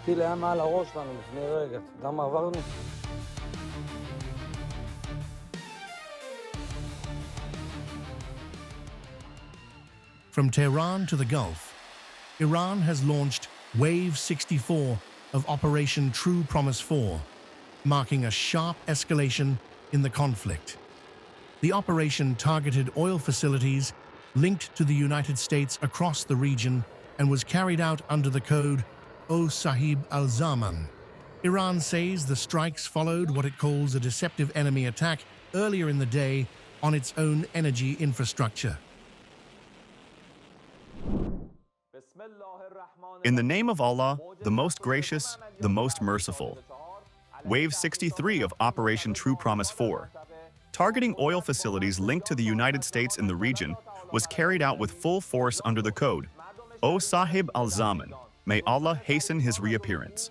הטיל היה מעל הראש שלנו לפני רגע, אתה יודע מה עברנו? From Tehran to the Gulf, Iran has launched Wave 64 of Operation True Promise 4, marking a sharp escalation in the conflict. The operation targeted oil facilities linked to the United States across the region and was carried out under the code O Sahib al-Zaman. Iran says the strikes followed what it calls a deceptive enemy attack earlier in the day on its own energy infrastructure. In the name of Allah, the most gracious, the most merciful. Wave 63 of Operation True Promise 4, targeting oil facilities linked to the United States in the region, was carried out with full force under the code O Sahib al-Zaman. May Allah hasten his reappearance.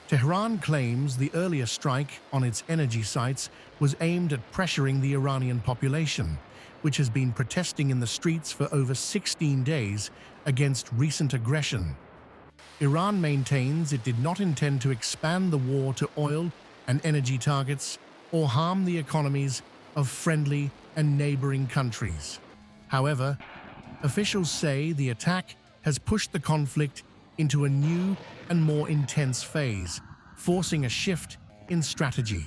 Tehran claims the earlier strike on its energy sites was aimed at pressuring the Iranian population, which has been protesting in the streets for over 16 days against recent aggression. Iran maintains it did not intend to expand the war to oil and energy targets or harm the economies of friendly and neighboring countries. However, officials say the attack has pushed the conflict into a new and more intense phase, forcing a shift in strategy.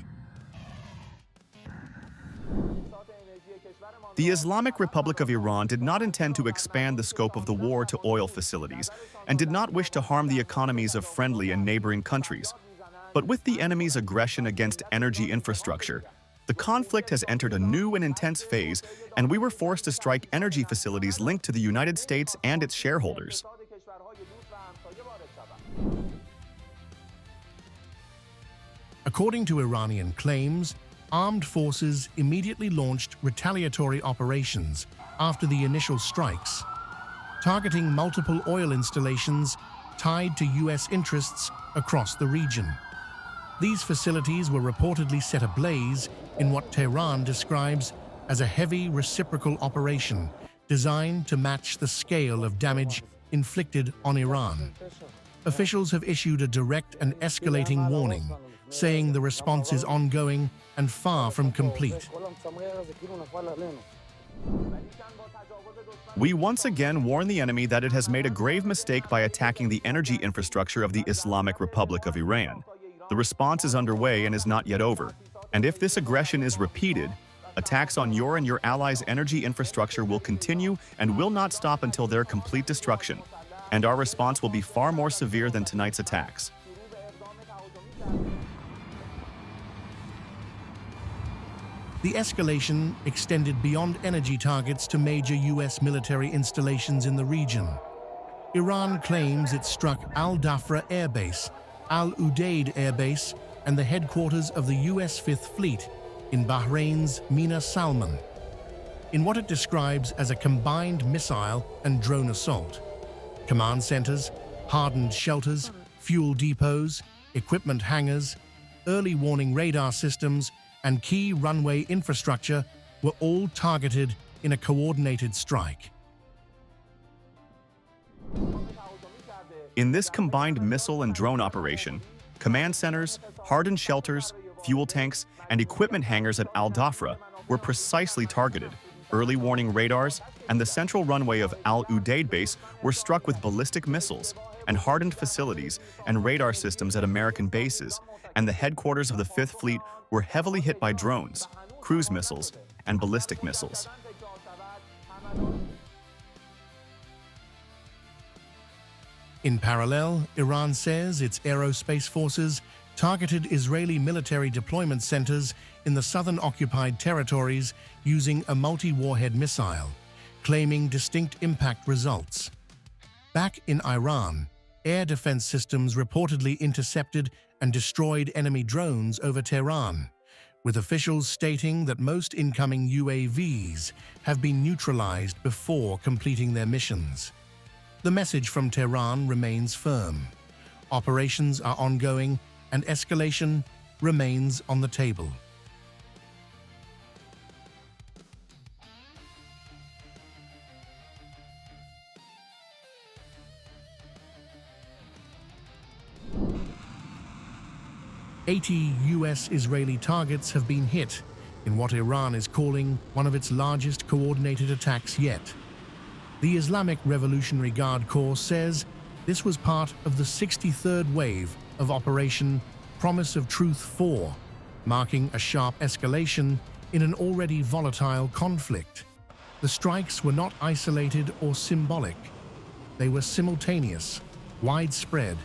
The Islamic Republic of Iran did not intend to expand the scope of the war to oil facilities and did not wish to harm the economies of friendly and neighboring countries. But with the enemy's aggression against energy infrastructure, the conflict has entered a new and intense phase, and we were forced to strike energy facilities linked to the United States and its shareholders. According to Iranian claims, armed forces immediately launched retaliatory operations after the initial strikes, targeting multiple oil installations tied to U.S. interests across the region. These facilities were reportedly set ablaze in what Tehran describes as a heavy reciprocal operation designed to match the scale of damage inflicted on Iran. Officials have issued a direct and escalating warning, saying the response is ongoing and far from complete. We once again warn the enemy that it has made a grave mistake by attacking the energy infrastructure of the Islamic Republic of Iran. The response is underway and is not yet over. And if this aggression is repeated, attacks on your and your allies' energy infrastructure will continue and will not stop until their complete destruction. And our response will be far more severe than tonight's attacks. The escalation extended beyond energy targets to major U.S. military installations in the region. Iran claims it struck Al Dhafra Air Base, Al Udeid Air Base, and the headquarters of the U.S. Fifth Fleet in Bahrain's Mina Salman, in what it describes as a combined missile and drone assault. Command centers, hardened shelters, fuel depots, equipment hangars, early warning radar systems, and key runway infrastructure were all targeted in a coordinated strike. In this combined missile and drone operation, command centers, hardened shelters, fuel tanks, and equipment hangars at Al Dhafra were precisely targeted. Early warning radars and the central runway of Al Udeid base were struck with ballistic missiles, and hardened facilities and radar systems at American bases, and the headquarters of the Fifth Fleet were heavily hit by drones, cruise missiles, and ballistic missiles. In parallel, Iran says its aerospace forces targeted Israeli military deployment centers in the southern occupied territories using a multi-warhead missile, claiming distinct impact results. Back in Iran, air defense systems reportedly intercepted and destroyed enemy drones over Tehran, with officials stating that most incoming UAVs have been neutralized before completing their missions. The message from Tehran remains firm. Operations are ongoing and escalation remains on the table. 80 US-Israeli targets have been hit in what Iran is calling one of its largest coordinated attacks yet. The Islamic Revolutionary Guard Corps says this was part of the 63rd wave of Operation Promise of Truth 4, marking a sharp escalation in an already volatile conflict. The strikes were not isolated or symbolic. They were simultaneous, widespread,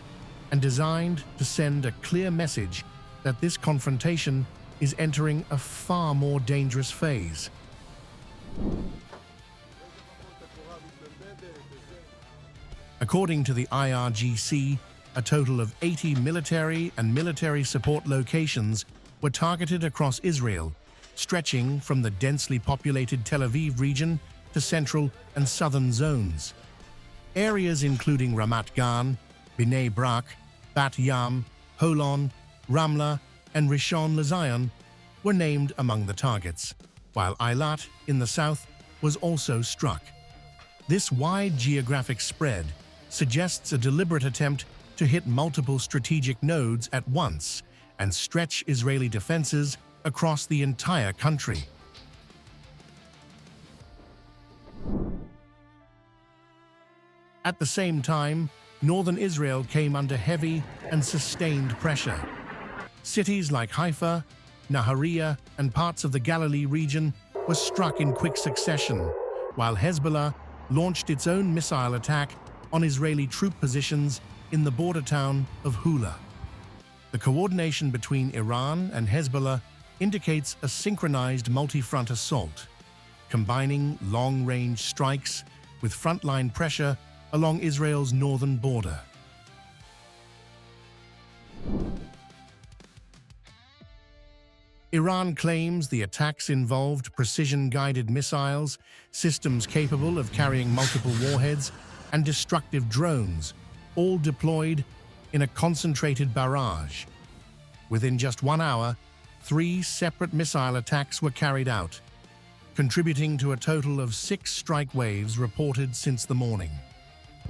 and designed to send a clear message that this confrontation is entering a far more dangerous phase. According to the IRGC, a total of 80 military and military support locations were targeted across Israel, stretching from the densely populated Tel Aviv region to central and southern zones. Areas including Ramat Gan, Bnei Brak, Bat Yam, Holon, Ramla, and Rishon LeZion were named among the targets, while Eilat in the south was also struck. This wide geographic spread suggests a deliberate attempt to hit multiple strategic nodes at once and stretch Israeli defenses across the entire country. At the same time, northern Israel came under heavy and sustained pressure. Cities like Haifa, Nahariya, and parts of the Galilee region were struck in quick succession, while Hezbollah launched its own missile attack on Israeli troop positions in the border town of Hula. The coordination between Iran and Hezbollah indicates a synchronized multi-front assault, combining long-range strikes with frontline pressure along Israel's northern border. Iran claims the attacks involved precision-guided missiles, systems capable of carrying multiple warheads, and destructive drones, all deployed in a concentrated barrage. Within just 1 hour, 3 separate missile attacks were carried out, contributing to a total of 6 strike waves reported since the morning.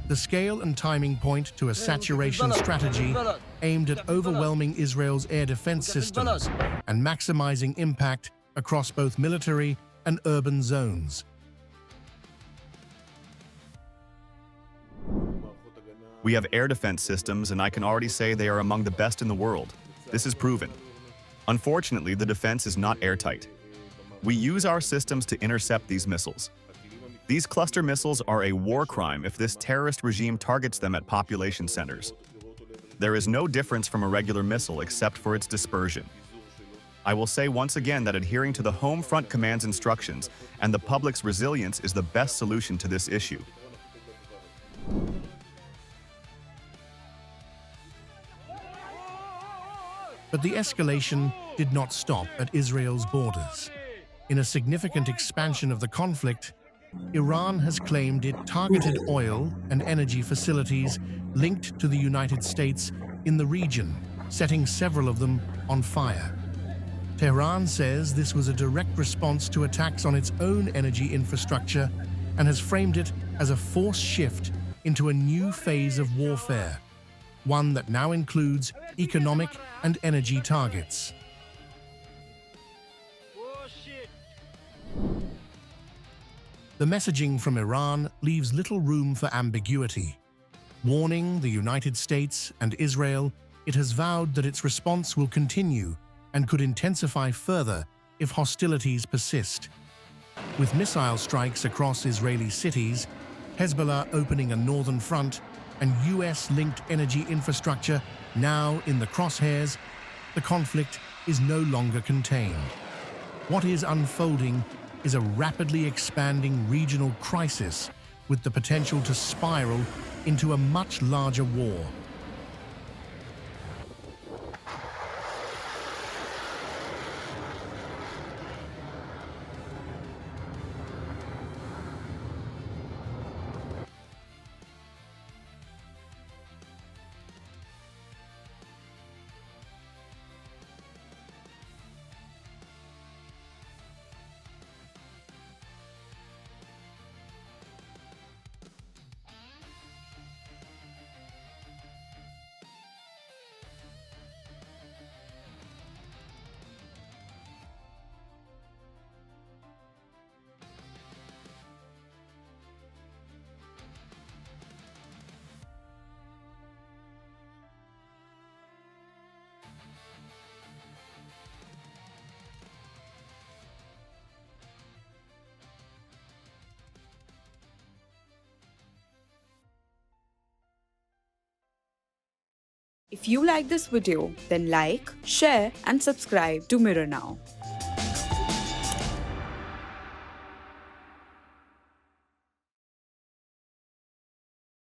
The scale and timing point to a saturation strategy aimed at overwhelming Israel's air defense systems and maximizing impact across both military and urban zones. We have air defense systems, and I can already say they are among the best in the world. This is proven. Unfortunately, the defense is not airtight. We use our systems to intercept these missiles. These cluster missiles are a war crime if this terrorist regime targets them at population centers. There is no difference from a regular missile except for its dispersion. I will say once again that adhering to the Home Front Command's instructions and the public's resilience is the best solution to this issue. But the escalation did not stop at Israel's borders. In a significant expansion of the conflict, Iran has claimed it targeted oil and energy facilities linked to the United States in the region, setting several of them on fire. Tehran says this was a direct response to attacks on its own energy infrastructure and has framed it as a forced shift into a new phase of warfare, one that now includes economic and energy targets. The messaging from Iran leaves little room for ambiguity. Warning the United States and Israel, it has vowed that its response will continue and could intensify further if hostilities persist. With missile strikes across Israeli cities, Hezbollah opening a northern front, and US-linked energy infrastructure now in the crosshairs, the conflict is no longer contained. What is unfolding is a rapidly expanding regional crisis with the potential to spiral into a much larger war. If you like this video, then like, share and subscribe to Mirror Now.